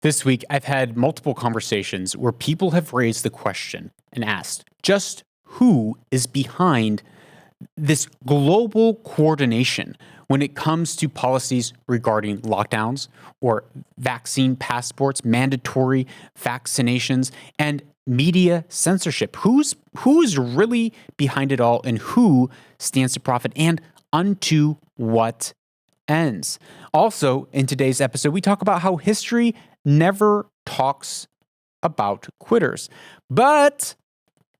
This week, I've had multiple conversations where people have raised the question and asked just who is behind this global coordination when it comes to policies regarding lockdowns or vaccine passports, mandatory vaccinations, and media censorship. Who's really behind it all, and who stands to profit, and unto what ends? Also, in today's episode, we talk about how history never talks about quitters. But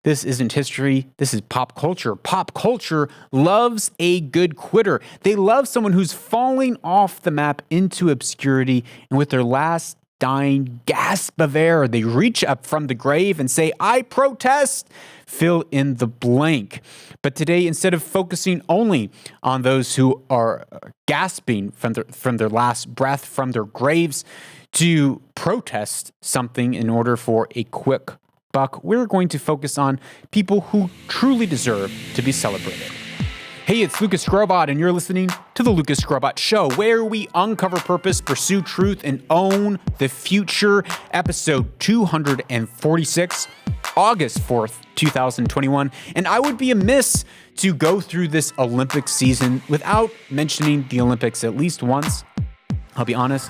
this isn't history. This is pop culture. Pop culture loves a good quitter. They love someone who's falling off the map into obscurity, and with their last dying gasp of air, they reach up from the grave and say, "I protest." Fill in the blank. But today, instead of focusing only on those who are gasping from their last breath from their graves to protest something in order for a quick buck, we're going to focus on people who truly deserve to be celebrated. Hey, it's Lucas Skrobot, and you're listening to The Lucas Skrobot Show, where we uncover purpose, pursue truth, and own the future. Episode 246, August 4th, 2021. And I would be amiss to go through this Olympic season without mentioning the Olympics at least once. I'll be honest,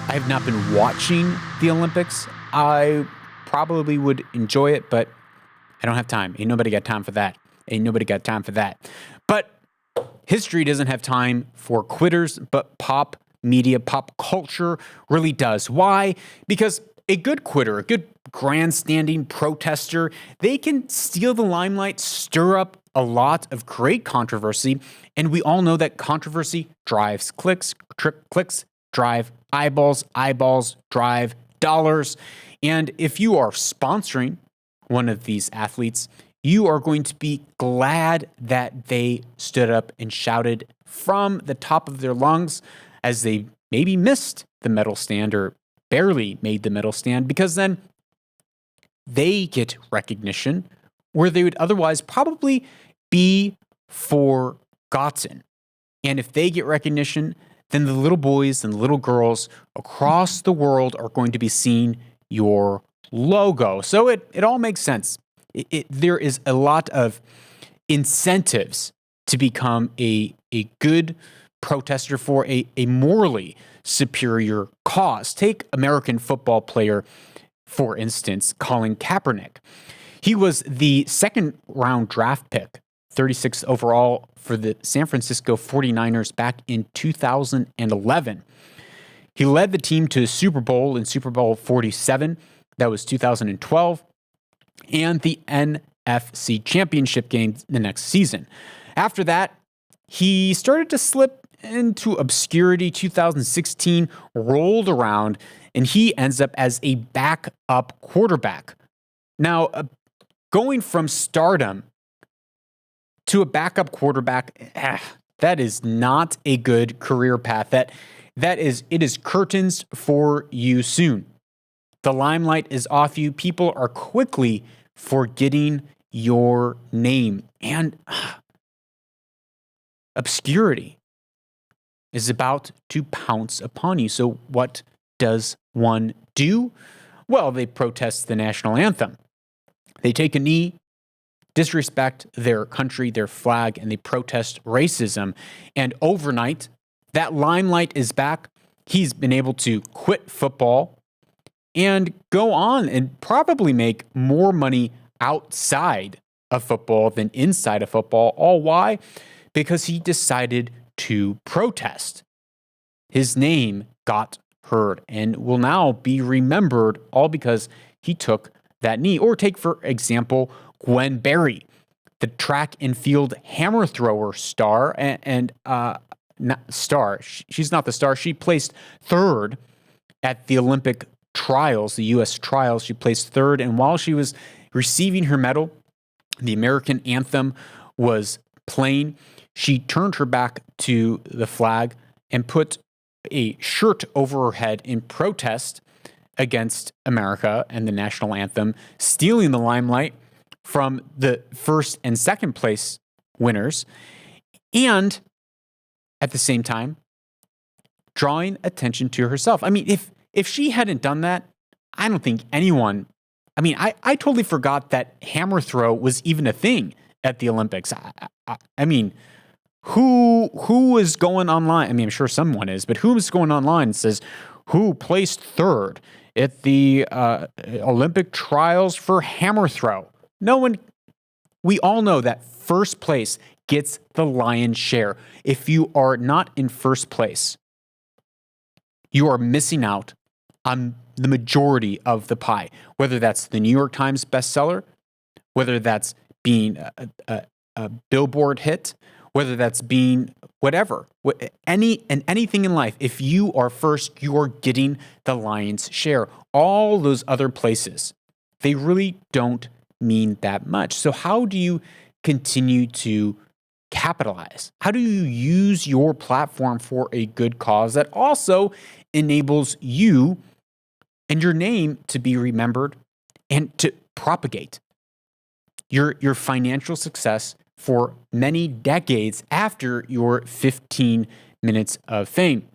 I have not been watching the Olympics. I probably would enjoy it, but I don't have time. Ain't nobody got time for that. But history doesn't have time for quitters, but pop media, pop culture really does. Why? Because a good quitter, a good grandstanding protester, they can steal the limelight, stir up a lot of great controversy, and we all know that controversy drives clicks, clicks drive eyeballs, eyeballs drive dollars. And if you are sponsoring one of these athletes, you are going to be glad that they stood up and shouted from the top of their lungs as they maybe missed the medal stand or barely made the medal stand, because then they get recognition where they would otherwise probably be forgotten. And if they get recognition, then the little boys and little girls across the world are going to be seeing your logo. So it all makes sense. There is a lot of incentives to become a good protester for a morally superior cause. Take American football player, for instance, Colin Kaepernick. He was the second round draft pick, 36th overall for the San Francisco 49ers back in 2011. He led the team to Super Bowl in Super Bowl 47. That was 2012. And the NFC Championship game the next season. After that, he started to slip into obscurity. 2016 rolled around, and he ends up as a backup quarterback. Now, going from stardom to a backup quarterback, that is not a good career path. It is curtains for you soon. The limelight is off you. People are quickly forgetting your name. And obscurity is about to pounce upon you. So what does one do? Well, they protest the national anthem. They take a knee, disrespect their country, their flag, and they protest racism. And overnight, that limelight is back. He's been able to quit football and go on and probably make more money outside of football than inside of football. All why? Because he decided to protest. His name got heard and will now be remembered all because he took that knee. Or take, for example, Gwen Berry, the track and field hammer thrower star She's not the star. She placed third at the Olympic trials, the U.S. trials. She placed third, and while she was receiving her medal, the American anthem was playing. She turned her back to the flag and put a shirt over her head in protest against America and the national anthem, stealing the limelight from the first and second place winners, and at the same time, drawing attention to herself. I mean, If she hadn't done that, I don't think anyone, I mean, I totally forgot that hammer throw was even a thing at the Olympics. I mean, who is going online? I mean, I'm sure someone is, but who is going online and says, who placed third at the Olympic trials for hammer throw? No one. We all know that first place gets the lion's share. If you are not in first place, you are missing out on the majority of the pie, whether that's the New York Times bestseller, whether that's being a Billboard hit, whether that's being whatever, anything in life. If you are first, you're getting the lion's share. All those other places, they really don't mean that much. So how do you continue to capitalize? How do you use your platform for a good cause that also enables you and your name to be remembered and to propagate your financial success for many decades after your 15 minutes of fame?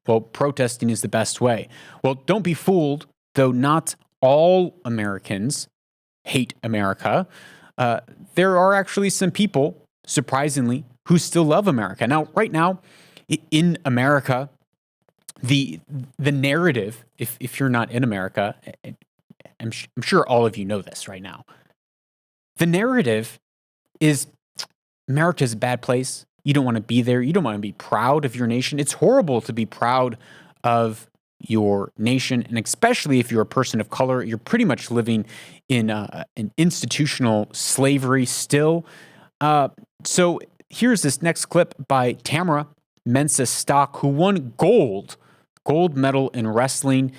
Well, protesting is the best way. Well, don't be fooled, though not all Americans hate America. There are actually some people, surprisingly, who still love America. Now, right now, in America, the narrative, if you're not in America, I'm sure all of you know this right now. The narrative is America's a bad place. You don't want to be there. You don't want to be proud of your nation. It's horrible to be proud of your nation, and especially if you're a person of color, you're pretty much living in an institutional slavery still. So here's this next clip by Tamyra Mensah-Stock, who won gold medal in wrestling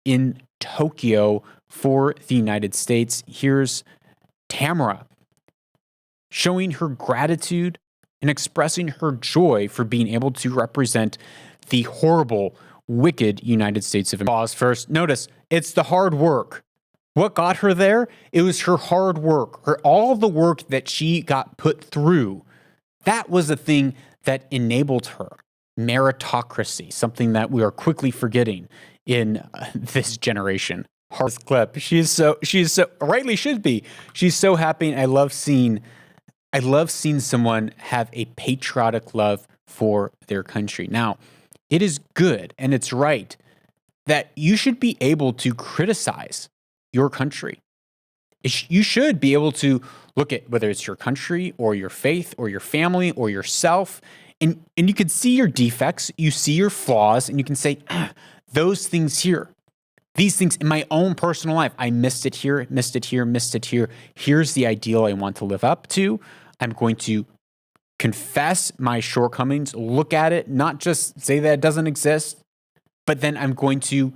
in Tokyo for the United States. Here's Tamyra showing her gratitude and expressing her joy for being able to represent the horrible, wicked United States of America. Pause first. Notice, it's the hard work. What got her there? It was her hard work, all the work that she got put through. That was the thing that enabled her. Meritocracy, something that we are quickly forgetting in this generation. This clip. She's so rightly should be. She's so happy. And I love seeing someone have a patriotic love for their country. Now, it is good and it's right that you should be able to criticize your country. You should be able to look at whether it's your country or your faith or your family or yourself, and you can see your defects, you see your flaws, and you can say, those things here, these things in my own personal life, I missed it here, missed it here, missed it here. Here's the ideal I want to live up to. I'm going to confess my shortcomings, look at it, not just say that it doesn't exist, but then I'm going to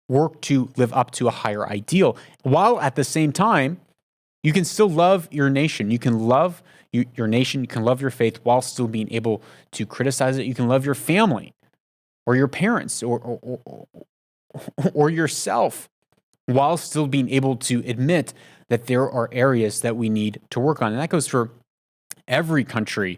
work to live up to a higher ideal, while at the same time, you can still love your nation. You can love your nation. You can love your faith while still being able to criticize it. You can love your family or your parents or yourself while still being able to admit that there are areas that we need to work on. And that goes for every country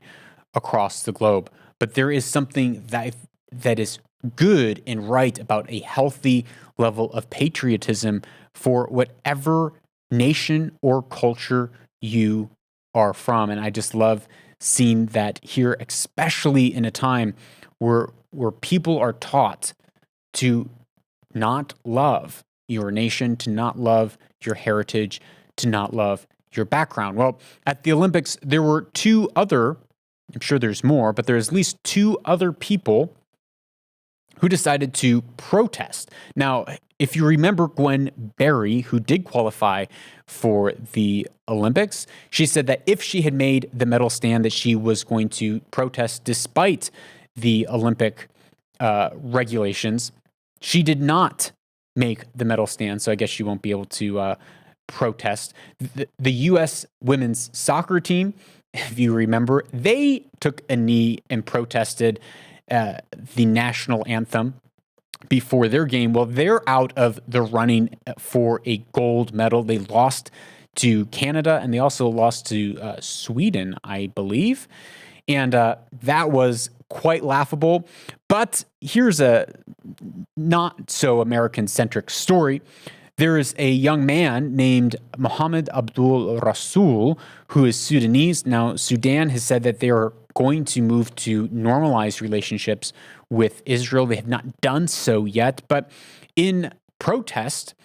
across the globe. But there is something that is good and right about a healthy level of patriotism for whatever nation or culture you are from. And I just love seeing that here, especially in a time where people are taught to not love your nation, to not love your heritage, to not love your background. Well, at the Olympics, there were two other, I'm sure there's more, but there's at least two other people who decided to protest. Now, if you remember Gwen Berry, who did qualify for the Olympics, she said that if she had made the medal stand, that she was going to protest despite the Olympic regulations. She did not make the medal stand, so I guess she won't be able to protest. The U.S. women's soccer team, if you remember, they took a knee and protested the national anthem before their game. Well, they're out of the running for a gold medal. They lost to Canada and they also lost to Sweden, I believe. And that was quite laughable. But here's a not so American-centric story. There is a young man named Mohammed Abdul Rasul who is Sudanese. Now, Sudan has said that they are going to move to normalize relationships with Israel. They have not done so yet, but in protest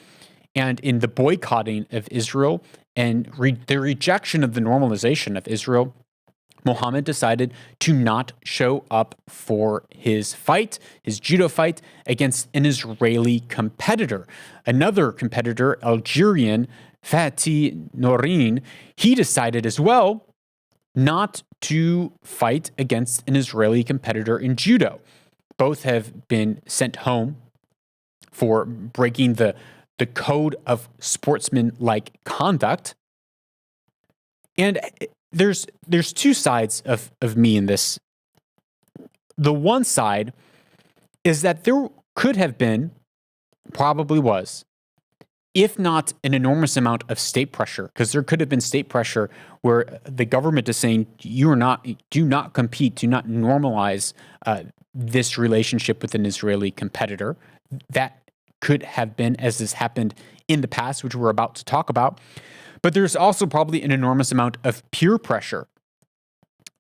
and in the boycotting of Israel and the rejection of the normalization of Israel, Mohammed decided to not show up for his fight, his judo fight, against an Israeli competitor. Another competitor, Algerian Fatih Nourine, he decided as well not to fight against an Israeli competitor in judo. Both have been sent home for breaking the code of sportsman-like conduct. And there's two sides of me in this. The one side is that there could have been, probably was, if not an enormous amount of state pressure, because there could have been state pressure where the government is saying, do not compete, do not normalize this relationship with an Israeli competitor. That could have been, as has happened in the past, which we're about to talk about. But there's also probably an enormous amount of peer pressure.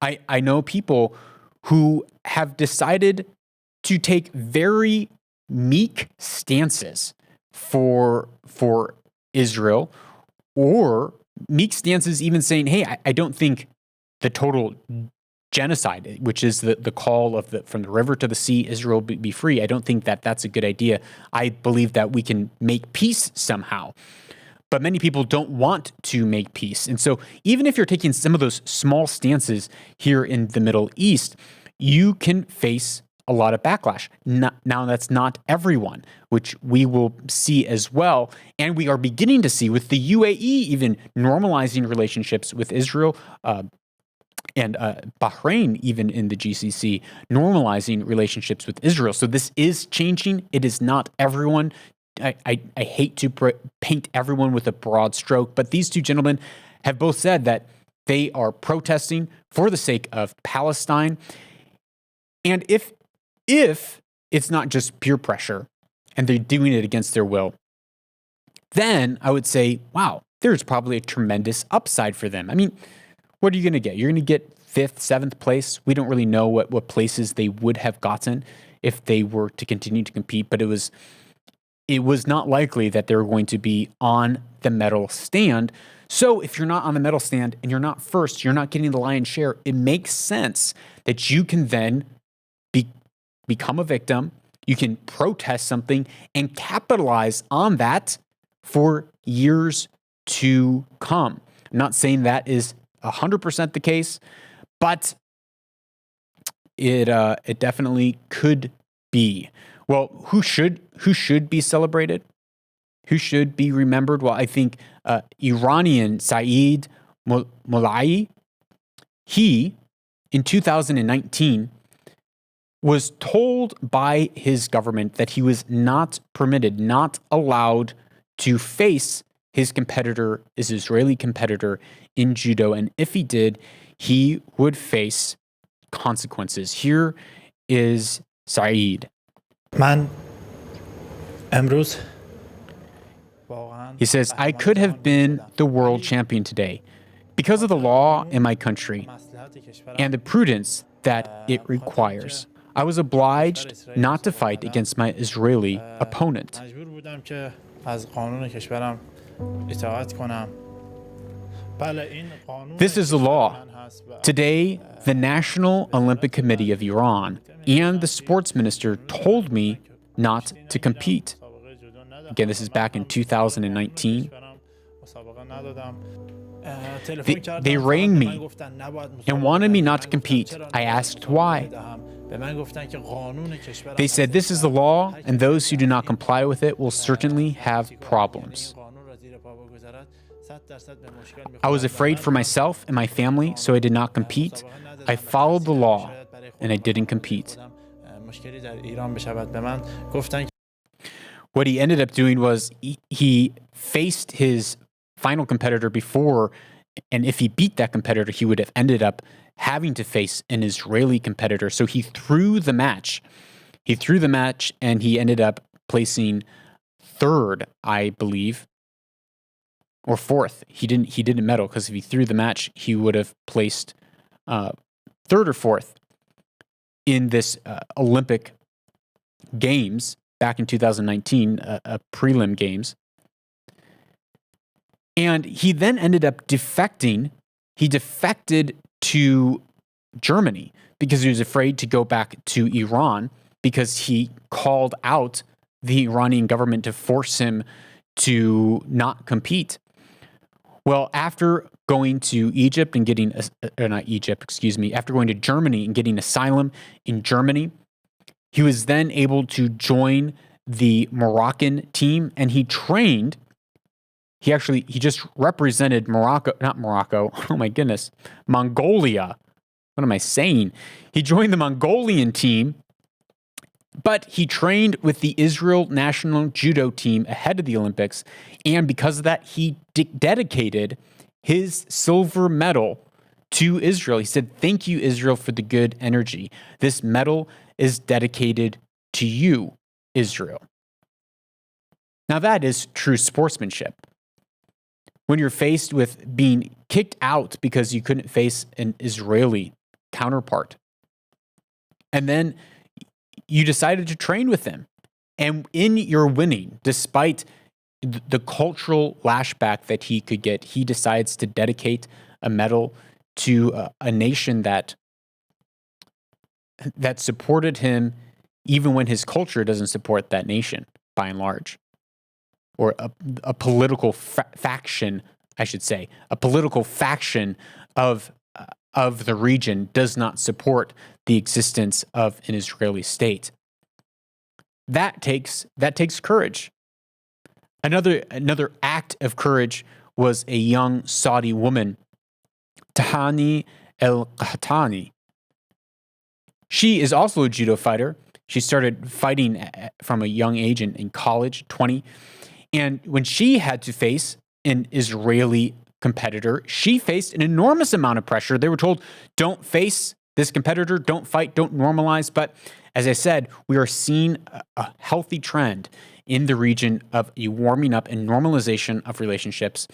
I know people who have decided to take very meek stances for Israel, or meek stances even saying, hey, I don't think the total genocide, which is the call of from the river to the sea, Israel be free, I don't think that that's a good idea. I believe that we can make peace somehow. But many people don't want to make peace. And so even if you're taking some of those small stances here in the Middle East, you can face a lot of backlash. Now, that's not everyone, which we will see as well. And we are beginning to see with the UAE even normalizing relationships with Israel, and Bahrain, even in the GCC, normalizing relationships with Israel. So this is changing. It is not everyone. I hate to paint everyone with a broad stroke, but these two gentlemen have both said that they are protesting for the sake of Palestine. And if it's not just peer pressure and they're doing it against their will, then I would say, wow, there's probably a tremendous upside for them. I mean, what are you going to get? You're going to get 5th, 7th place. We don't really know what places they would have gotten if they were to continue to compete, but it was not likely that they were going to be on the medal stand. So if you're not on the medal stand and you're not first, you're not getting the lion's share, it makes sense that you can then become a victim. You can protest something and capitalize on that for years to come. I'm not saying that is 100% the case, but it definitely could be. Well, who should be celebrated? Who should be remembered? Well, I think Iranian Saied Mollaei, he, in 2019, was told by his government that he was not permitted, not allowed to face his competitor, his Israeli competitor in judo. And if he did, he would face consequences. Here is Saied. He says, I could have been the world champion today because of the law in my country and the prudence that it requires. I was obliged not to fight against my Israeli opponent. This is the law. Today, the National Olympic Committee of Iran and the sports minister told me not to compete. Again, this is back in 2019. They rang me and wanted me not to compete. I asked why. They said this is the law, and those who do not comply with it will certainly have problems. I was afraid for myself and my family, so I did not compete. I followed the law, and I didn't compete. What he ended up doing was he faced his final competitor before, and if he beat that competitor, he would have ended up having to face an Israeli competitor. So he threw the match. And he ended up placing third, I believe, or fourth. He didn't medal, because if he threw the match, he would have placed third or fourth in this Olympic Games back in 2019, a prelim games. And he then ended up defecting. He defected to Germany because he was afraid to go back to Iran, because he called out the Iranian government to force him to not compete. Well, after going to Egypt and getting, after going to Germany and getting asylum in Germany, he was then able to join the Moroccan team, and he trained. He just represented Mongolia. What am I saying? He joined the Mongolian team, but he trained with the Israel national judo team ahead of the Olympics. And because of that, he dedicated his silver medal to Israel. He said, "Thank you, Israel, for the good energy. This medal is dedicated to you, Israel." Now that is true sportsmanship. When you're faced with being kicked out because you couldn't face an Israeli counterpart, and then you decided to train with them, and in your winning, despite the cultural lashback that he could get, he decides to dedicate a medal to a nation that supported him, even when his culture doesn't support that nation, by and large. Or a political faction, I should say. A political faction of the region does not support the existence of an Israeli state. That takes courage. Another act of courage was a young Saudi woman, Tahani AlQahtani. She is also a judo fighter. She started fighting from a young age in college, 20. And when she had to face an Israeli competitor, she faced an enormous amount of pressure. They were told, don't face this competitor, don't fight, don't normalize. But as I said, we are seeing a healthy trend in the region of a warming up and normalization of relationships.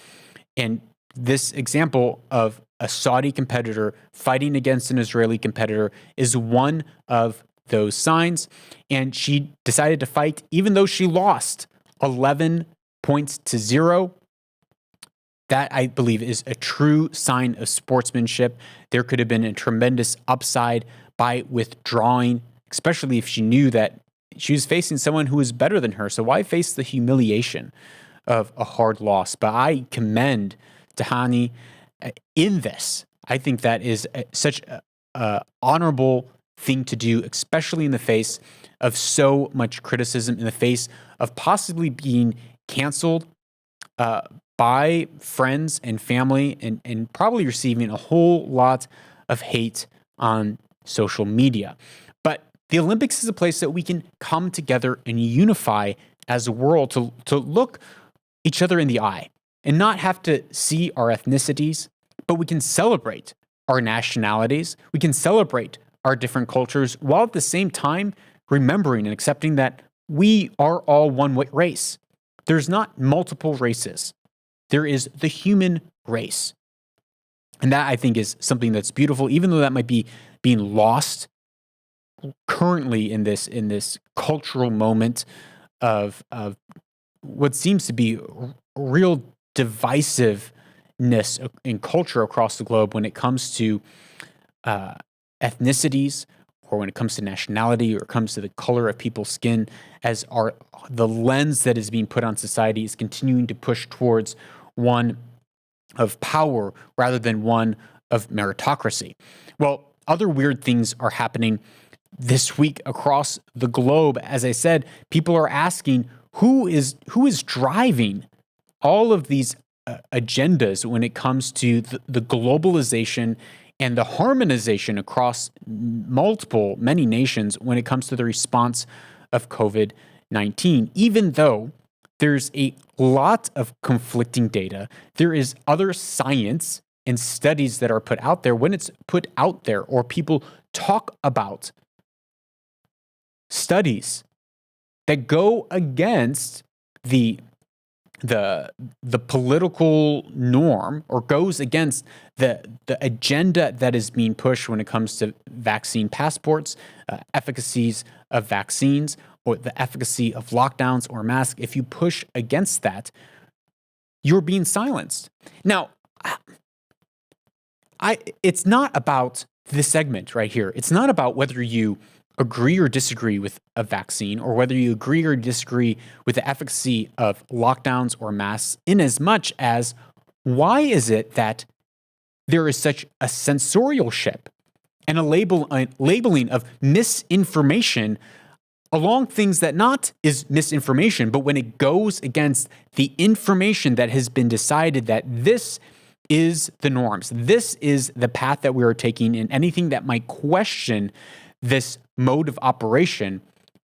And this example of a Saudi competitor fighting against an Israeli competitor is one of those signs. And she decided to fight even though she lost 11 points to 0. That, I believe, is a true sign of sportsmanship. There could have been a tremendous upside by withdrawing, especially if she knew that she was facing someone who was better than her. So why face the humiliation of a hard loss? But I commend Tahani in this. I think that is such an honorable thing to do, especially in the face of so much criticism, in the face of possibly being canceled by friends and family, and probably receiving a whole lot of hate on social media. But the Olympics is a place that we can come together and unify as a world to look each other in the eye and not have to see our ethnicities, but we can celebrate our nationalities. We can celebrate our different cultures, while at the same time remembering and accepting that we are all one race. There's not multiple races. There is the human race. And that, I think, is something that's beautiful, even though that might be being lost currently in this cultural moment of what seems to be real divisiveness in culture across the globe when it comes to ethnicities, or when it comes to nationality, or it comes to the color of people's skin, as the lens that is being put on society is continuing to push towards one of power rather than one of meritocracy. Well, other weird things are happening this week across the globe. As I said, people are asking who is driving all of these agendas when it comes to the globalization and the harmonization across many nations when it comes to the response of COVID-19. Even though there's a lot of conflicting data, there is other science in studies that are put out there, when it's put out there or people talk about studies that go against the political norm or goes against the agenda that is being pushed when it comes to vaccine passports, efficacies of vaccines, or the efficacy of lockdowns or masks, if you push against that, you're being silenced. Now, it's not about this segment right here. It's not about whether you agree or disagree with a vaccine or whether you agree or disagree with the efficacy of lockdowns or masks, in as much as why is it that there is such a censorship and a labeling of misinformation along things that not is misinformation, but when it goes against the information that has been decided that this is the norms, this is the path that we are taking, and anything that might question this mode of operation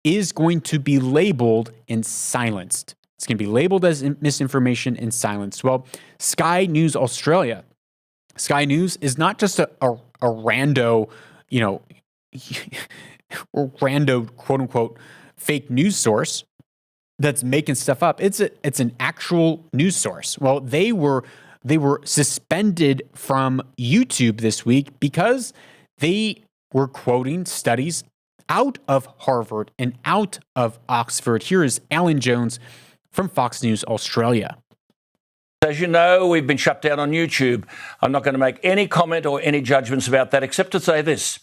is going to be labeled and silenced. It's going to be labeled as misinformation and silenced. Well, Sky News Australia. Sky News is not just a rando, rando quote unquote fake news source that's making stuff up. It's an actual news source. Well, they were suspended from YouTube this week because they were quoting studies out of Harvard and out of Oxford. Here is Alan Jones from Fox News Australia. As you know, we've been shut down on YouTube. I'm not going to make any comment or any judgments about that, except to say this.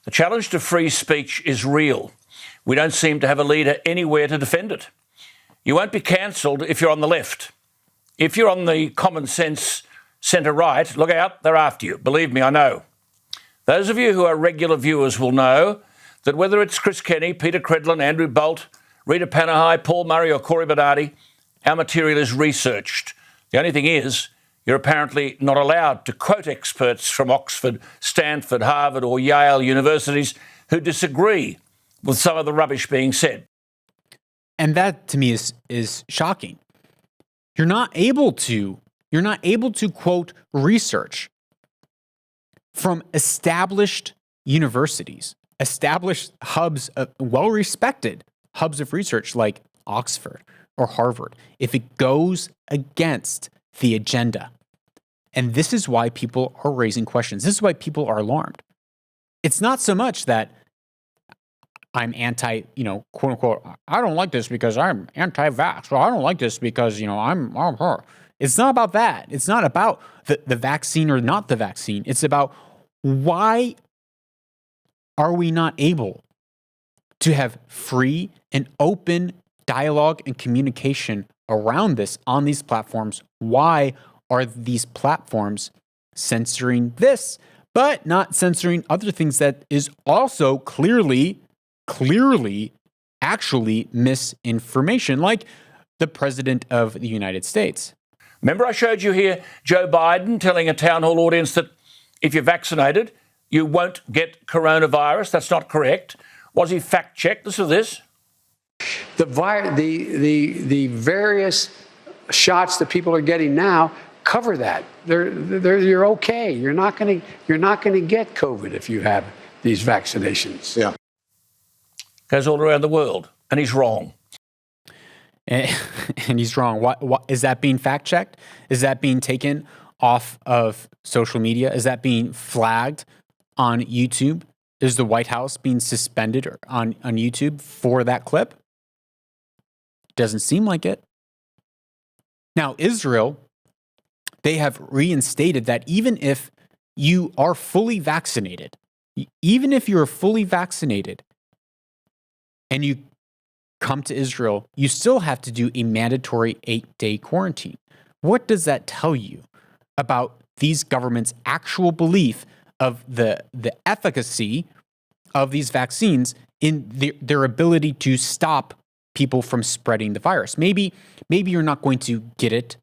The challenge to free speech is real. We don't seem to have a leader anywhere to defend it. You won't be cancelled if you're on the left. If you're on the common sense centre-right, look out, they're after you. Believe me, I know. Those of you who are regular viewers will know that whether it's Chris Kenny, Peter Credlin, Andrew Bolt, Rita Panahi, Paul Murray or Corey Bernardi, our material is researched. The only thing is, you're apparently not allowed to quote experts from Oxford, Stanford, Harvard or Yale universities who disagree with some of the rubbish being said. And that to me is shocking. You're not able to quote research from established universities, established hubs, well-respected hubs of research like Oxford or Harvard, if it goes against the agenda. And this is why people are raising questions. This is why people are alarmed. It's not so much that I'm anti, quote unquote, I don't like this because I'm anti-vax, or I don't like this because, I'm her. It's not about that. It's not about the vaccine or not the vaccine. It's about why are we not able to have free and open dialogue and communication around this on these platforms? Why are these platforms censoring this, but not censoring other things that is also clearly actually misinformation, like the President of the United States? Remember I showed you here Joe Biden telling a town hall audience that if you're vaccinated, you won't get coronavirus. That's not correct. Was he fact-checked? Listen to this. The various shots that people are getting now cover that. You're okay. You're not going to get COVID if you have these vaccinations. Yeah. Goes all around the world, and he's wrong. And he's wrong. What is that being fact-checked? Is that being taken off of social media? Is that being flagged on YouTube? Is the White House being suspended on YouTube for that clip? Doesn't seem like it. Now, Israel, they have reinstated that even if you are fully vaccinated, and you come to Israel, you still have to do a mandatory 8-day quarantine. What does that tell you about these governments' actual belief of the efficacy of these vaccines in their ability to stop people from spreading the virus? Maybe you're not going to get it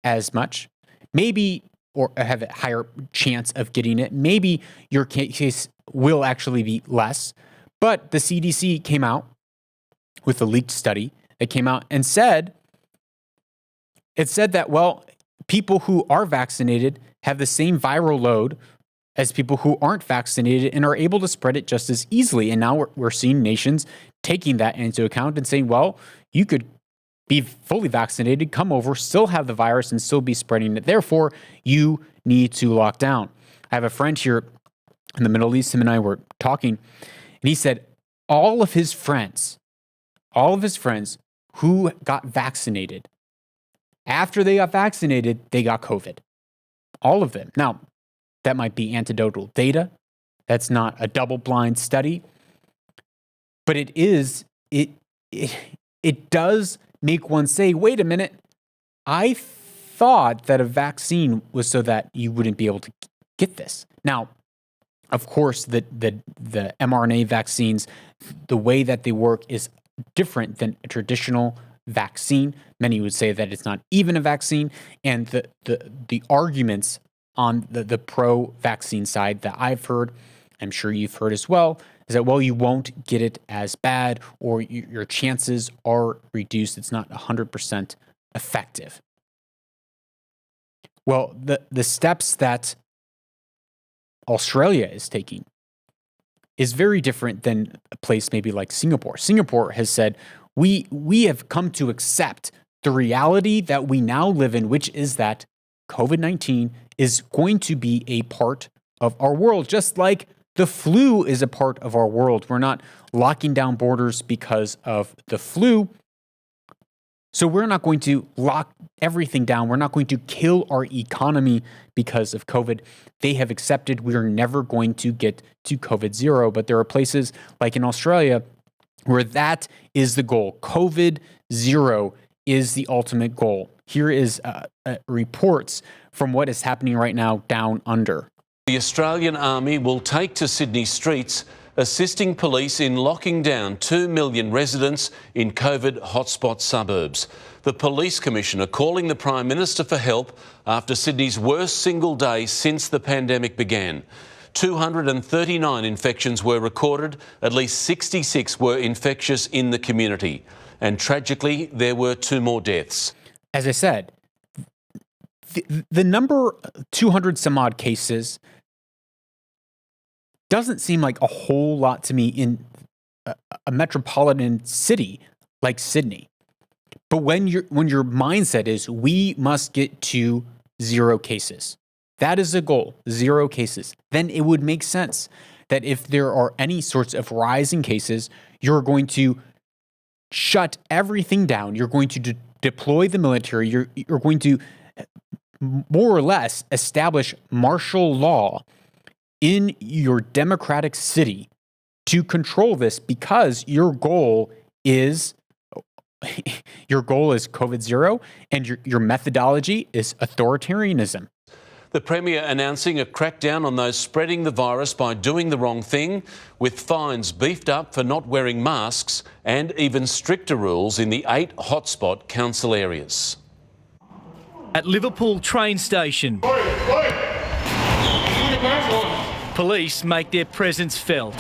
as much. Maybe, or have a higher chance of getting it. Maybe your case will actually be less. But the CDC came out with a leaked study that came out and said that, well, people who are vaccinated have the same viral load as people who aren't vaccinated and are able to spread it just as easily. And now we're seeing nations taking that into account and saying, well, you could be fully vaccinated, come over, still have the virus and still be spreading it. Therefore, you need to lock down. I have a friend here in the Middle East, him and I were talking, and he said all of his friends who got vaccinated, after they got vaccinated, they got COVID. All of them. Now, that might be anecdotal data. That's not a double-blind study. But it does make one say, wait a minute, I thought that a vaccine was so that you wouldn't be able to get this. Now, of course, the mRNA vaccines, the way that they work is different than a traditional vaccine. Many would say that it's not even a vaccine. And the arguments on the pro-vaccine side that I've heard, I'm sure you've heard as well, is that, well, you won't get it as bad or your chances are reduced. It's not 100% effective. Well, the steps that Australia is taking is very different than a place maybe like Singapore. Singapore has said, we have come to accept the reality that we now live in, which is that COVID-19 is going to be a part of our world, just like the flu is a part of our world. We're not locking down borders because of the flu. So we're not going to lock everything down. We're not going to kill our economy because of COVID. They have accepted we are never going to get to COVID zero. But there are places like in Australia where that is the goal. COVID zero is the ultimate goal. Here is reports from what is happening right now down under. The Australian Army will take to Sydney streets, assisting police in locking down 2 million residents in COVID hotspot suburbs. The Police Commissioner calling the Prime Minister for help after Sydney's worst single day since the pandemic began. 239 infections were recorded, at least 66 were infectious in the community. And tragically, there were 2 more deaths. As I said, the number 200 some odd cases doesn't seem like a whole lot to me in a metropolitan city like Sydney. But when your mindset is we must get to 0 cases, that is a goal, 0 cases, then it would make sense that if there are any sorts of rising cases, you're going to shut everything down. You're going to deploy the military. You're going to more or less establish martial law in your democratic city to control this because your goal is COVID zero and your methodology is authoritarianism. The Premier announcing a crackdown on those spreading the virus by doing the wrong thing, with fines beefed up for not wearing masks and even stricter rules in the 8 hotspot council areas. At Liverpool train station, police make their presence felt.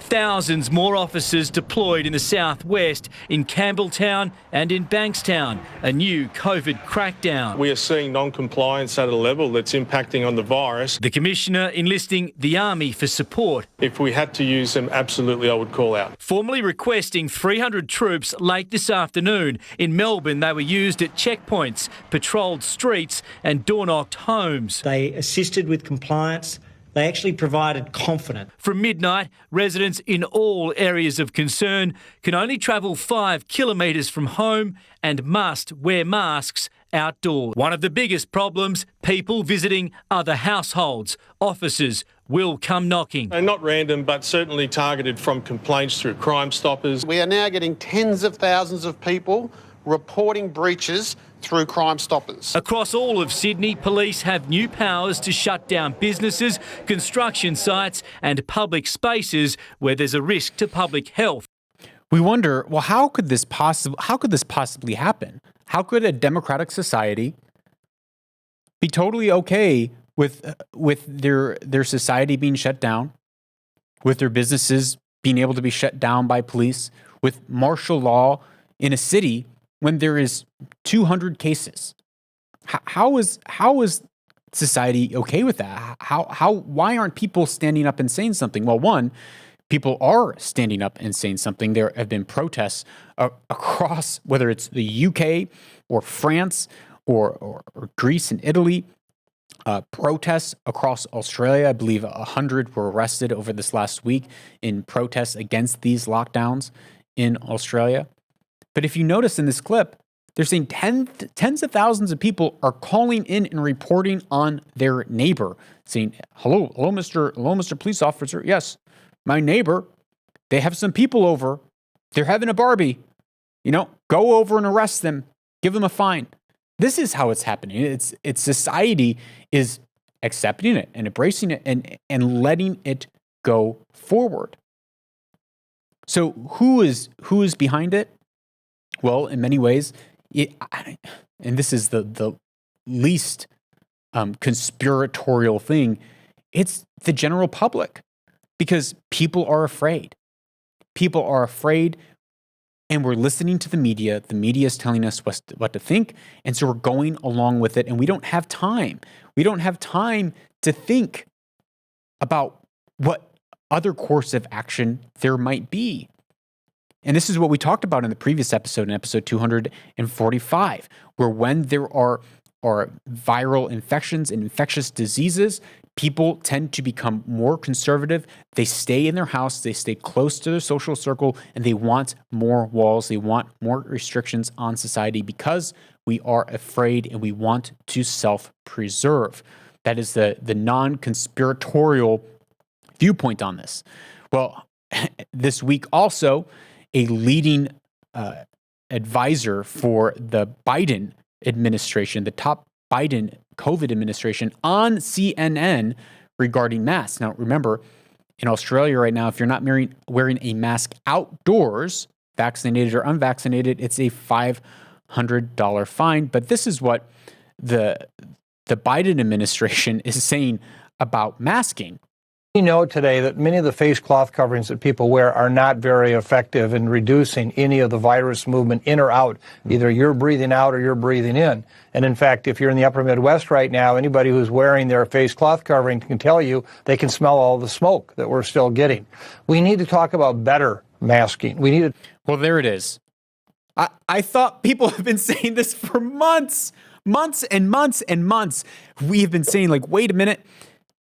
Thousands more officers deployed in the southwest, in Campbelltown and in Bankstown, a new COVID crackdown. We are seeing non-compliance at a level that's impacting on the virus. The Commissioner enlisting the Army for support. If we had to use them, absolutely I would call out. Formally requesting 300 troops late this afternoon. In Melbourne, they were used at checkpoints, patrolled streets and door-knocked homes. They assisted with compliance. They actually provided confidence. From midnight, residents in all areas of concern can only travel 5 kilometres from home and must wear masks outdoors. One of the biggest problems, people visiting other households. Officers will come knocking. And not random, but certainly targeted from complaints through Crime Stoppers. We are now getting tens of thousands of people reporting breaches through Crime Stoppers. Across all of Sydney, police have new powers to shut down businesses, construction sites and public spaces where there's a risk to public health. We wonder, well, how could this possibly happen? How could a democratic society be totally okay with their society being shut down, with their businesses being able to be shut down by police, with martial law in a city when there is 200 cases? How is society okay with that? Why aren't people standing up and saying something? Well, one, people are standing up and saying something. There have been protests across, whether it's the UK or France or Greece and Italy, protests across Australia. I believe 100 were arrested over this last week in protests against these lockdowns in Australia. But if you notice in this clip, they're saying tens of thousands of people are calling in and reporting on their neighbor, saying, hello, Mr. Police Officer. Yes, my neighbor, they have some people over. They're having a Barbie. Go over and arrest them. Give them a fine. This is how it's happening. It's society is accepting it and embracing it and letting it go forward. So who is behind it? Well, in many ways, and this is the least conspiratorial thing, it's the general public, because people are afraid. People are afraid, and we're listening to the media. The media is telling us what to think, and so we're going along with it, and we don't have time. We don't have time to think about what other course of action there might be. And this is what we talked about in the previous episode, in episode 245, where when there are viral infections and infectious diseases, people tend to become more conservative. They stay in their house, they stay close to their social circle, and they want more walls, they want more restrictions on society because we are afraid and we want to self-preserve. That is the non-conspiratorial viewpoint on this. Well, this week also, a leading advisor for the Biden administration, the top Biden COVID administration, on CNN regarding masks. Now, remember, in Australia right now, if you're not wearing a mask outdoors, vaccinated or unvaccinated, it's a $500 fine. But this is what the Biden administration is saying about masking. We know today that many of the face cloth coverings that people wear are not very effective in reducing any of the virus movement in or out. Either you're breathing out or you're breathing in. And in fact, if you're in the upper Midwest right now, anybody who's wearing their face cloth covering can tell you they can smell all the smoke that we're still getting. We need to talk about better masking. Well, there it is. I thought people have been saying this for months and months and months. We have been saying, like, wait a minute.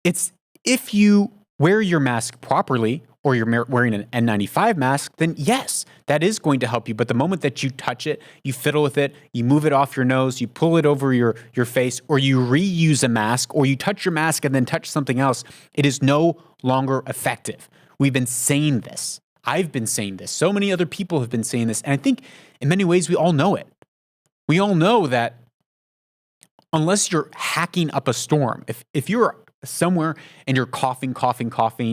It's if you wear your mask properly, or you're wearing an N95 mask, then yes, that is going to help you. But the moment that you touch it, you fiddle with it, you move it off your nose, you pull it over your face, or you reuse a mask, or you touch your mask and then touch something else, it is no longer effective. We've been saying this. I've been saying this. So many other people have been saying this. And I think in many ways we all know it. We all know that unless you're hacking up a storm, if you're somewhere and you're coughing,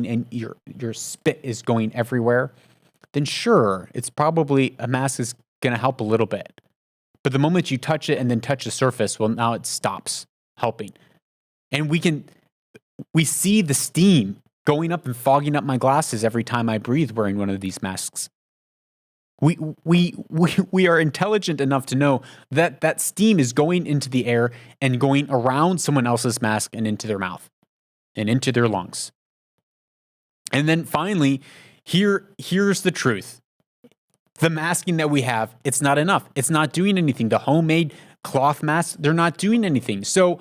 and your spit is going everywhere, then sure, it's probably a mask is going to help a little bit. But the moment you touch it and then touch the surface, well, now it stops helping. And we see the steam going up and fogging up my glasses every time I breathe wearing one of these masks. We are intelligent enough to know that that steam is going into the air and going around someone else's mask and into their mouth and into their lungs. And then finally, here's the truth. The masking that we have, it's not enough. It's not doing anything. The homemade cloth masks, they're not doing anything. So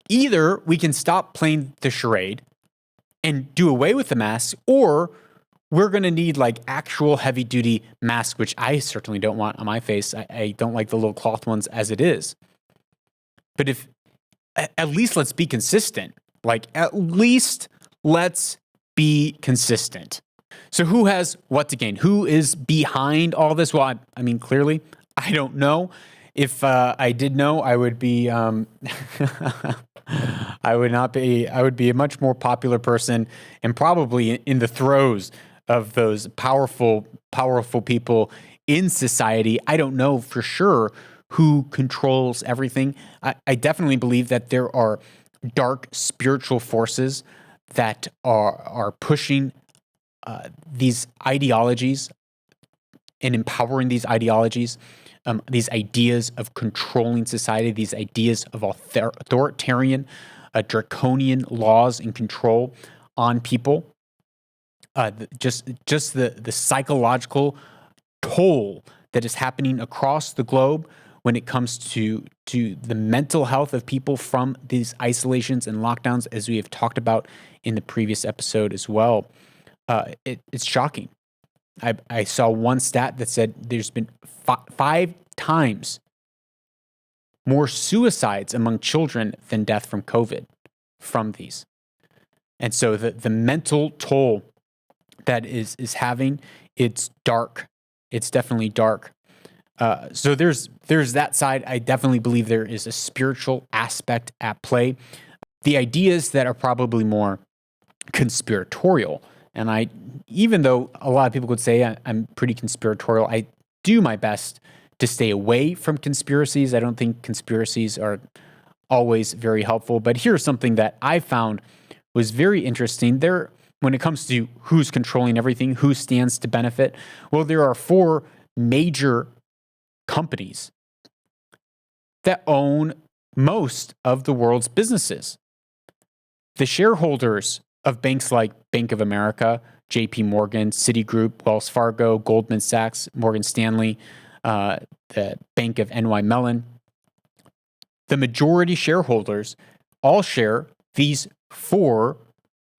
either we can stop playing the charade and do away with the masks, or we're going to need like actual heavy duty masks, which I certainly don't want on my face. I don't like the little cloth ones as it is. But at least let's be consistent. Like, at least let's be consistent. So who has what to gain? Who is behind all this? Well, I mean, clearly, I don't know. If I did know, I would be, I would be a much more popular person and probably in the throes of those powerful people in society. I don't know for sure who controls everything. I definitely believe that there are dark spiritual forces that are pushing these ideologies and empowering these ideologies. these ideas of controlling society, these ideas of authoritarian, draconian laws and control on people. Just the psychological toll that is happening across the globe when it comes to the mental health of people from these isolations and lockdowns, as we have talked about in the previous episode as well. It's shocking. I saw one stat that said there's been 5 times more suicides among children than death from COVID from these. And so the mental toll that is having, it's dark. It's definitely dark. So there's that side. I definitely believe there is a spiritual aspect at play. The ideas that are probably more conspiratorial, and even though a lot of people would say I'm pretty conspiratorial, I do my best to stay away from conspiracies. I don't think conspiracies are always very helpful. But here's something that I found was very interesting. When it comes to who's controlling everything, who stands to benefit, well, there are 4 major companies that own most of the world's businesses. The shareholders of banks like Bank of America, JP Morgan, Citigroup, Wells Fargo, Goldman Sachs, Morgan Stanley, the Bank of NY Mellon, the majority shareholders all share these 4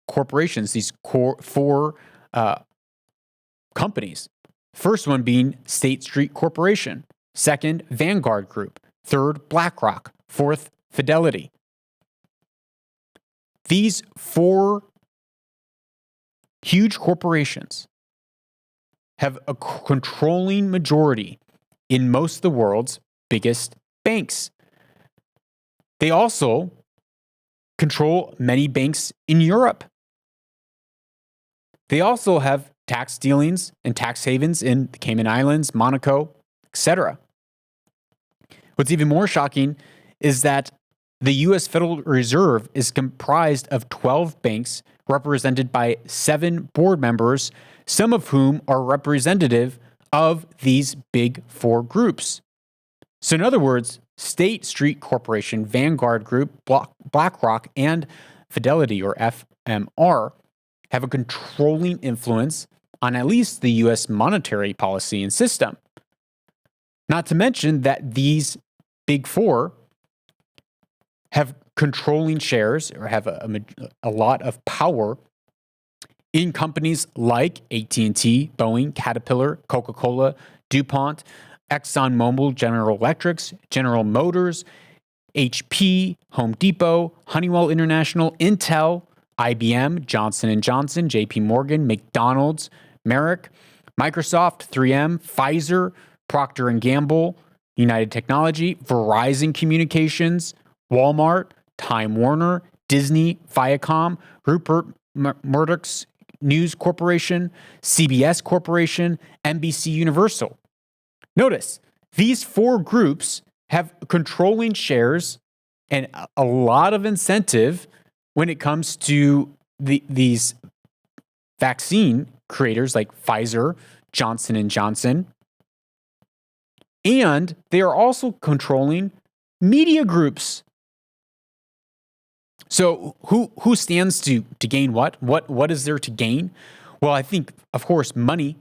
corporations, these 4 companies. First one being State Street Corporation. Second, Vanguard Group. Third, BlackRock. Fourth, Fidelity. These 4 huge corporations have a controlling majority in most of the world's biggest banks. They also control many banks in Europe. They also have tax dealings and tax havens in the Cayman Islands, Monaco, etc. What's even more shocking is that the U.S. Federal Reserve is comprised of 12 banks represented by 7 board members, some of whom are representative of these big 4 groups. So in other words, State Street Corporation, Vanguard Group, BlackRock, and Fidelity, or FMR, have a controlling influence on at least the U.S. monetary policy and system. Not to mention that these big 4 have controlling shares or have a lot of power in companies like AT&T, Boeing, Caterpillar, Coca-Cola, DuPont, ExxonMobil, General Electric, General Motors, HP, Home Depot, Honeywell International, Intel, IBM, Johnson & Johnson, JP Morgan, McDonald's, Merrick, Microsoft, 3M, Pfizer, Procter & Gamble, United Technology, Verizon Communications, Walmart, Time Warner, Disney, Viacom, Rupert Murdoch's News Corporation, CBS Corporation, NBC Universal. Notice, these 4 groups have controlling shares and a lot of incentive when it comes to these vaccine creators like Pfizer, Johnson & Johnson. And they are also controlling media groups. So who stands to gain what? What is there to gain? Well, I think, of course, money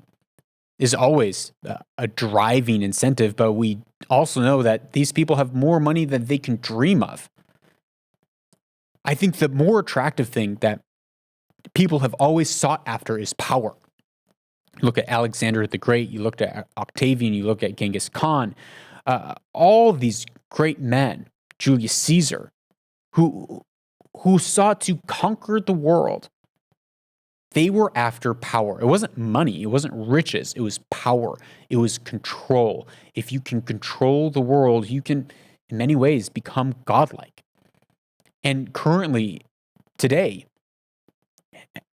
is always a driving incentive, but we also know that these people have more money than they can dream of. I think the more attractive thing that people have always sought after is power. You look at Alexander the Great, you look at Octavian, you look at Genghis Khan, all of these great men, Julius Caesar, who sought to conquer the world. They were after power. It wasn't money. It wasn't riches. It was power. It was control. If you can control the world, you can, in many ways, become godlike. And currently, today,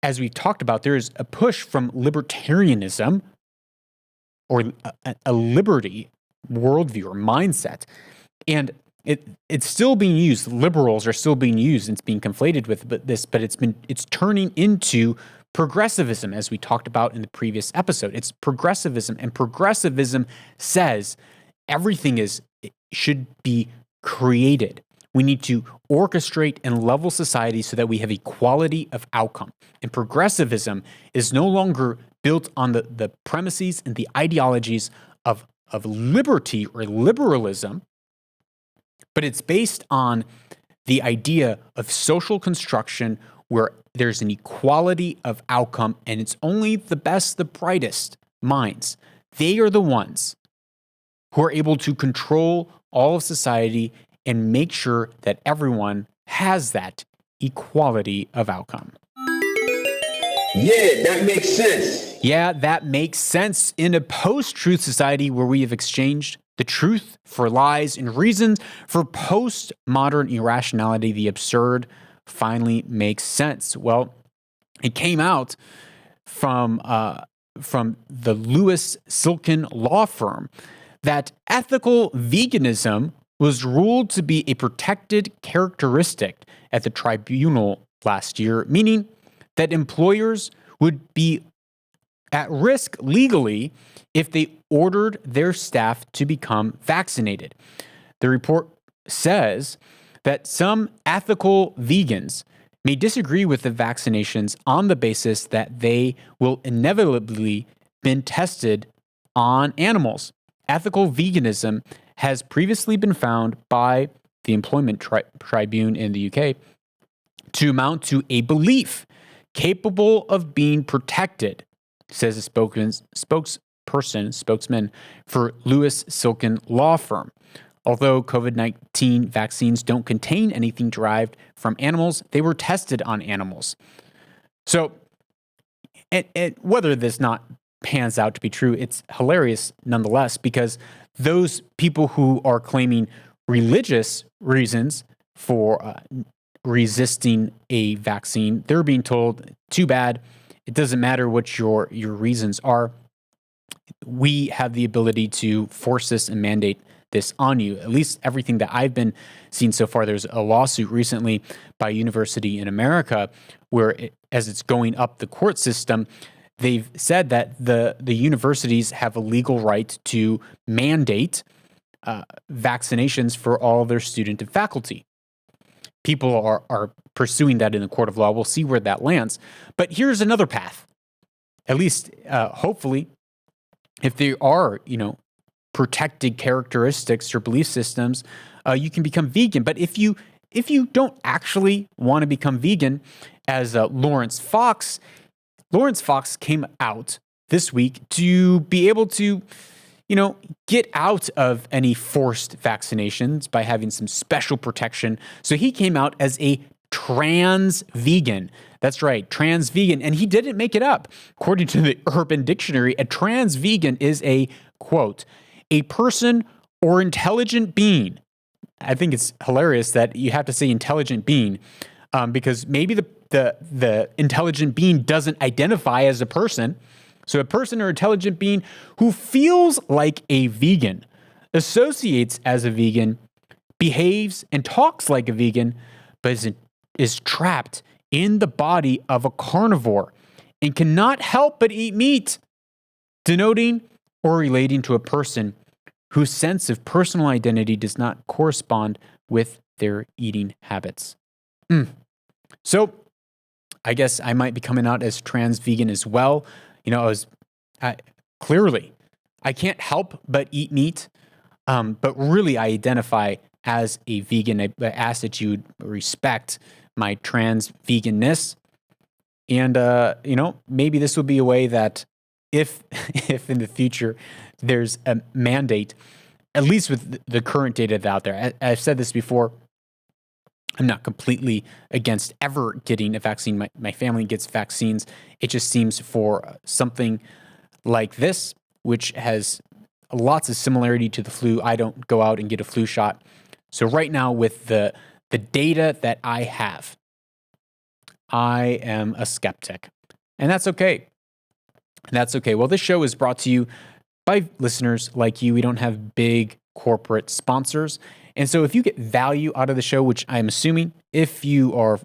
as we talked about, there is a push from libertarianism or a liberty worldview or mindset. And it's still being used. Liberals are still being used and it's being conflated with this, but it's turning into progressivism, as we talked about in the previous episode. It's progressivism, and progressivism says everything should be created. We need to orchestrate and level society so that we have equality of outcome. And progressivism is no longer built on the premises and the ideologies of liberty or liberalism, but it's based on the idea of social construction where there's an equality of outcome, and it's only the best, the brightest minds. They are the ones who are able to control all of society and make sure that everyone has that equality of outcome. Yeah, that makes sense. Yeah, that makes sense. In a post-truth society where we have exchanged the truth for lies and reasons for postmodern irrationality, the absurd finally makes sense. Well, it came out from the Lewis Silkin law firm that ethical veganism was ruled to be a protected characteristic at the tribunal last year, meaning that employers would be at risk legally if they ordered their staff to become vaccinated. The report says that some ethical vegans may disagree with the vaccinations on the basis that they will inevitably been tested on animals. Ethical veganism has previously been found by the Employment Tribune in the UK to amount to a belief capable of being protected, says a spokesman for Lewis Silkin law firm. Although COVID-19 vaccines don't contain anything derived from animals, they were tested on animals. So, and whether this not pans out to be true, it's hilarious nonetheless, because those people who are claiming religious reasons for resisting a vaccine, they're being told, too bad, it doesn't matter what your reasons are. We have the ability to force this and mandate this on you. At least everything that I've been seeing so far. There's a lawsuit recently by a university in America where, as it's going up the court system, they've said that the universities have a legal right to mandate vaccinations for all their student and faculty. People are pursuing that in the court of law. We'll see where that lands. But here's another path. At least, hopefully, if there are, protected characteristics or belief systems, you can become vegan. But if you don't actually want to become vegan, as Lawrence Fox came out this week to be able to, get out of any forced vaccinations by having some special protection. So he came out as a trans-vegan. That's right, trans-vegan. And he didn't make it up. According to the Urban Dictionary, a trans-vegan is a, quote, a person or intelligent being. I think it's hilarious that you have to say intelligent being because maybe the intelligent being doesn't identify as a person. So a person or intelligent being who feels like a vegan, associates as a vegan, behaves and talks like a vegan, but is trapped in the body of a carnivore and cannot help but eat meat, denoting or relating to a person whose sense of personal identity does not correspond with their eating habits. So I guess I might be coming out as trans-vegan as well. Clearly, I can't help but eat meat, but really I identify as a vegan. I ask that you respect my trans-veganness. And, maybe this will be a way that if in the future there's a mandate, at least with the current data that's out there. I've said this before, I'm not completely against ever getting a vaccine. My family gets vaccines. It just seems for something like this, which has lots of similarity to the flu, I don't go out and get a flu shot. So right now with the data that I have, I am a skeptic. And that's okay. That's okay. Well, this show is brought to you by listeners like you. We don't have big corporate sponsors. And so if you get value out of the show, which I'm assuming if you are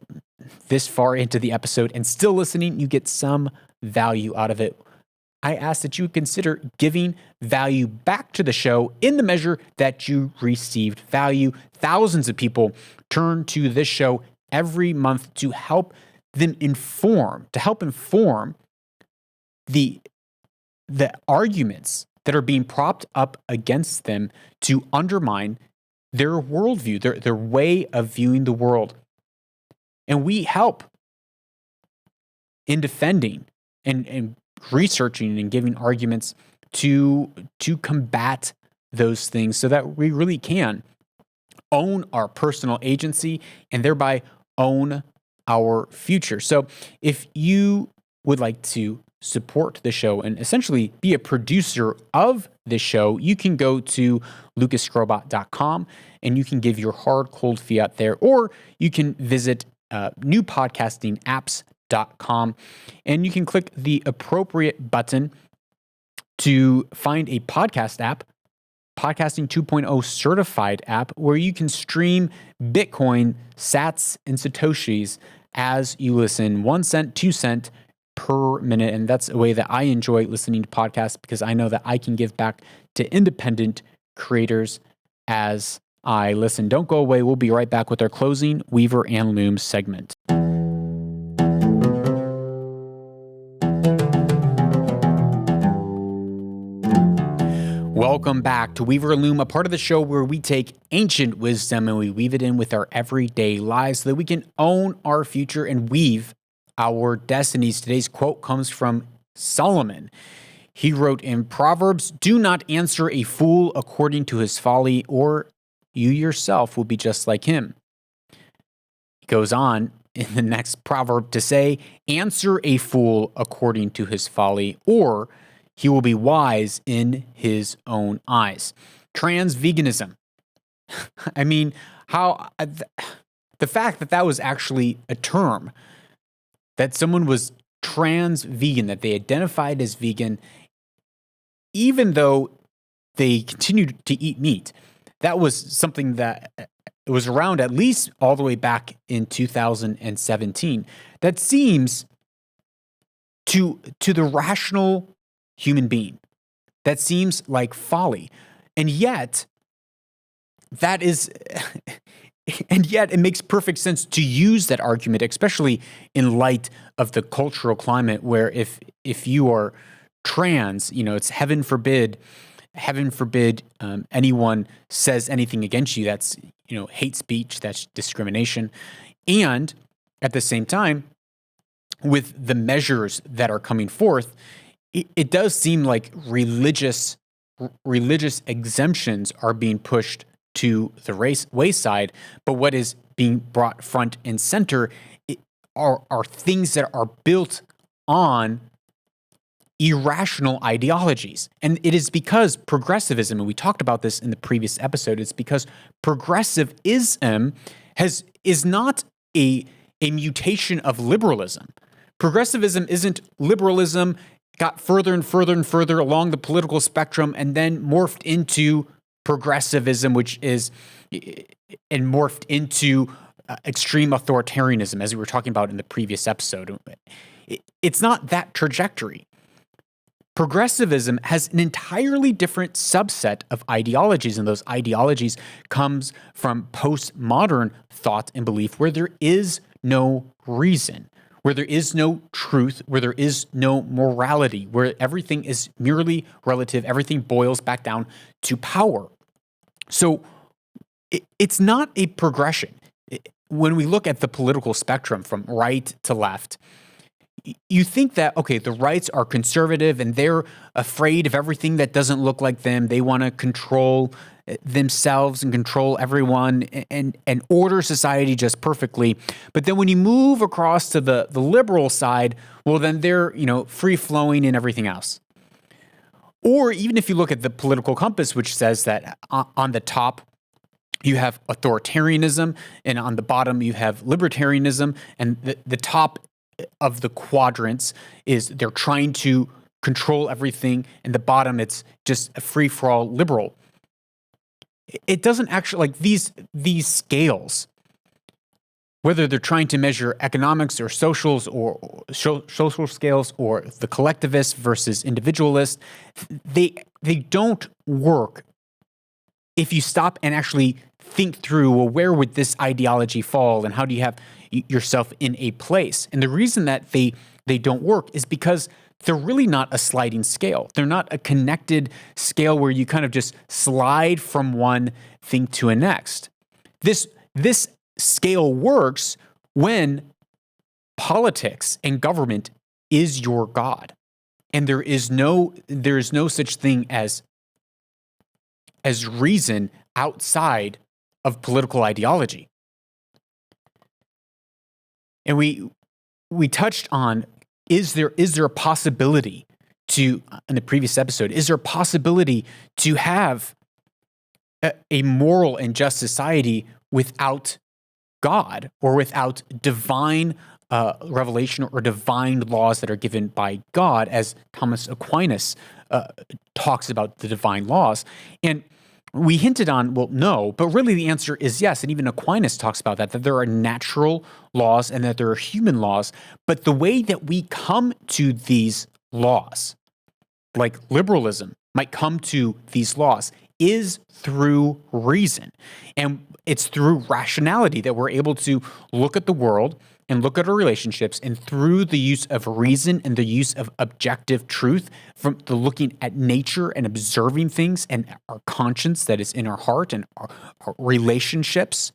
this far into the episode and still listening, you get some value out of it. I ask that you consider giving value back to the show in the measure that you received value. Thousands of people turn to this show every month to help inform the arguments that are being propped up against them to undermine their worldview, their way of viewing the world. And we help in defending and researching and giving arguments to combat those things so that we really can own our personal agency and thereby own our future. So if you would like to support the show and essentially be a producer of the show, you can go to lucasgrobot.com and you can give your hard, cold fiat there, or you can visit newpodcastingapps.com and you can click the appropriate button to find a podcast app, Podcasting 2.0 certified app, where you can stream Bitcoin, sats, and Satoshis as you listen, 1 cent, 2 cent per minute. And that's a way that I enjoy listening to podcasts because I know that I can give back to independent creators as I listen. Don't go away. We'll be right back with our closing Weaver and Loom segment. Welcome back to Weaver and Loom, a part of the show where we take ancient wisdom and we weave it in with our everyday lives so that we can own our future and weave our destinies. Today's quote comes from Solomon. He wrote in Proverbs, "Do not answer a fool according to his folly, or you yourself will be just like him." He goes on in the next proverb to say, "Answer a fool according to his folly, or he will be wise in his own eyes." Trans-veganism. I mean, how the fact that that was actually a term, that someone was trans-vegan, that they identified as vegan, even though they continued to eat meat, that was something that it was around at least all the way back in 2017. That seems to the rational human being, that seems like folly. And yet it makes perfect sense to use that argument, especially in light of the cultural climate where if you are trans, it's heaven forbid anyone says anything against you. That's, hate speech, that's discrimination. And at the same time, with the measures that are coming forth, it does seem like religious exemptions are being pushed to the wayside, but what is being brought front and center are things that are built on irrational ideologies. And it is because progressivism, and we talked about this in the previous episode, it's because progressivism is not a mutation of liberalism. Progressivism isn't liberalism got further and further and further along the political spectrum and then morphed into progressivism, morphed into extreme authoritarianism, as we were talking about in the previous episode. It's not that trajectory. Progressivism has an entirely different subset of ideologies, and those ideologies comes from postmodern thought and belief where there is no reason, where there is no truth, where there is no morality, where everything is merely relative, everything boils back down to power. So it's not a progression. When we look at the political spectrum from right to left, you think that, okay, the rights are conservative and they're afraid of everything that doesn't look like them. They want to control themselves and control everyone and order society just perfectly. But then when you move across to the liberal side, well, then they're, free-flowing and everything else. Or even if you look at the political compass, which says that on the top, you have authoritarianism, and on the bottom, you have libertarianism, and the top of the quadrants is they're trying to control everything, and the bottom, it's just a free-for-all liberal. It doesn't actually, like these scales, whether they're trying to measure economics or socials or social scales or the collectivist versus individualist, they don't work if you stop and actually think through, well, where would this ideology fall and how do you have yourself in a place? And the reason that they don't work is because they're really not a sliding scale. They're not a connected scale where you kind of just slide from one thing to a next. This scale works when politics and government is your God. And there is no such thing as reason outside of political ideology. And we touched on, is there a possibility to, in the previous episode, is there a possibility to have a moral and just society without God or without divine revelation or divine laws that are given by God, as Thomas Aquinas talks about the divine laws? And we hinted on, well, no, but really the answer is yes. And even Aquinas talks about that there are natural laws and that there are human laws. But the way that we come to these laws, like liberalism might come to these laws, is through reason. And it's through rationality that we're able to look at the world and look at our relationships, and through the use of reason and the use of objective truth, from the looking at nature and observing things and our conscience that is in our heart and our relationships,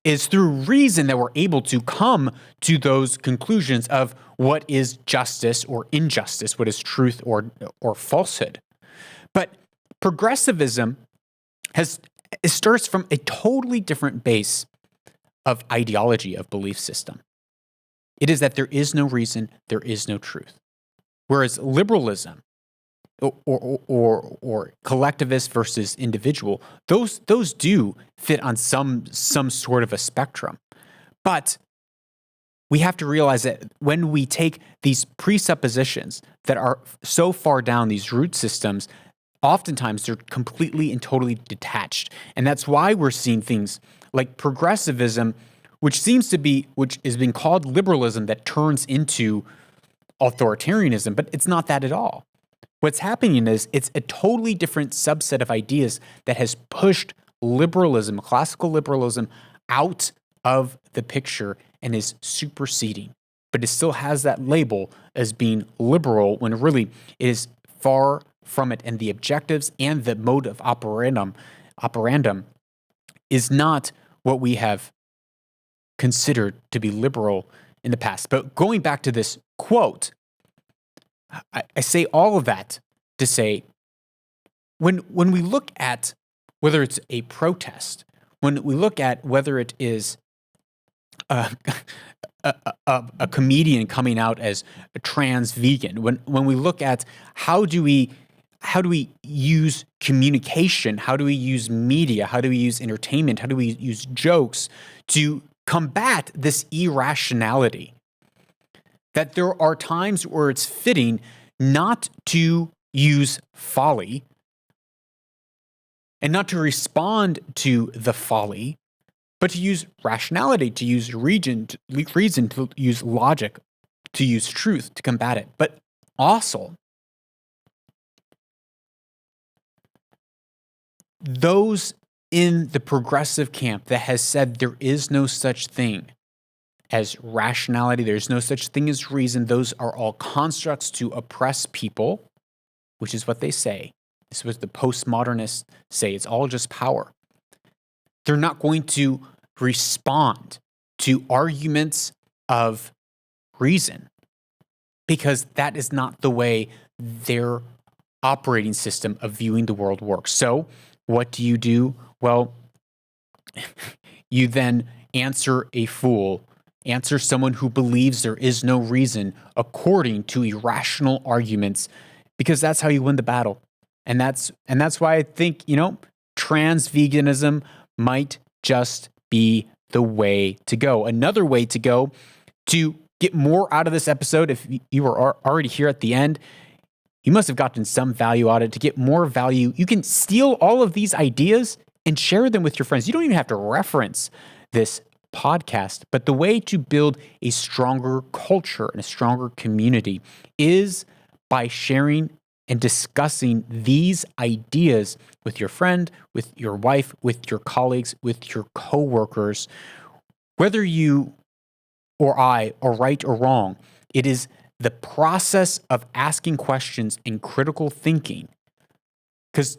is through reason that we're able to come to those conclusions of what is justice or injustice, what is truth or falsehood. But progressivism it starts from a totally different base of ideology, of belief system. It is that there is no reason, there is no truth. Whereas liberalism or collectivist versus individual, those do fit on some sort of a spectrum. But we have to realize that when we take these presuppositions that are so far down these root systems, oftentimes they're completely and totally detached. And that's why we're seeing things like progressivism, which is being called liberalism, that turns into authoritarianism, but it's not that at all. What's happening is it's a totally different subset of ideas that has pushed liberalism, classical liberalism, out of the picture and is superseding. But it still has that label as being liberal when really it is far from it, and the objectives and the mode of operandum is not what we have considered to be liberal in the past. But going back to this quote, I say all of that to say, when we look at whether it's a protest, when we look at whether it is a comedian coming out as a trans-vegan, when we look at how do we use communication? How do we use media? How do we use entertainment? How do we use jokes to combat this irrationality? That there are times where it's fitting not to use folly and not to respond to the folly, but to use rationality, to use reason, to use logic, to use truth to combat it. But also, those in the progressive camp that has said there is no such thing as rationality, there's no such thing as reason, those are all constructs to oppress people, which is what they say. This is what the postmodernists say. It's all just power. They're not going to respond to arguments of reason because that is not the way their operating system of viewing the world works. So what do? Well, you then answer a fool, answer someone who believes there is no reason according to irrational arguments, because that's how you win the battle. And that's why I think, trans-veganism might just be the way to go. Another way to go to get more out of this episode, if you were already here at the end, you must have gotten some value out of it. To get more value, you can steal all of these ideas and share them with your friends. You don't even have to reference this podcast. But the way to build a stronger culture and a stronger community is by sharing and discussing these ideas with your friend, with your wife, with your colleagues, with your coworkers. Whether you or I are right or wrong, it is the process of asking questions and critical thinking. Because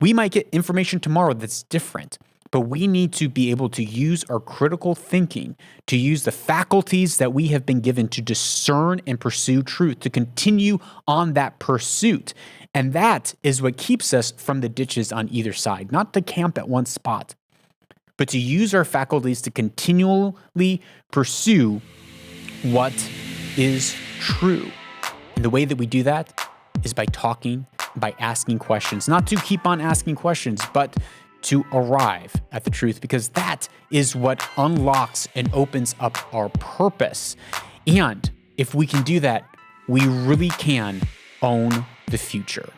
we might get information tomorrow that's different, but we need to be able to use our critical thinking, to use the faculties that we have been given to discern and pursue truth, to continue on that pursuit. And that is what keeps us from the ditches on either side, not to camp at one spot, but to use our faculties to continually pursue what is true. And the way that we do that is by talking, by asking questions, not to keep on asking questions, but to arrive at the truth, because that is what unlocks and opens up our purpose. And if we can do that, we really can own the future.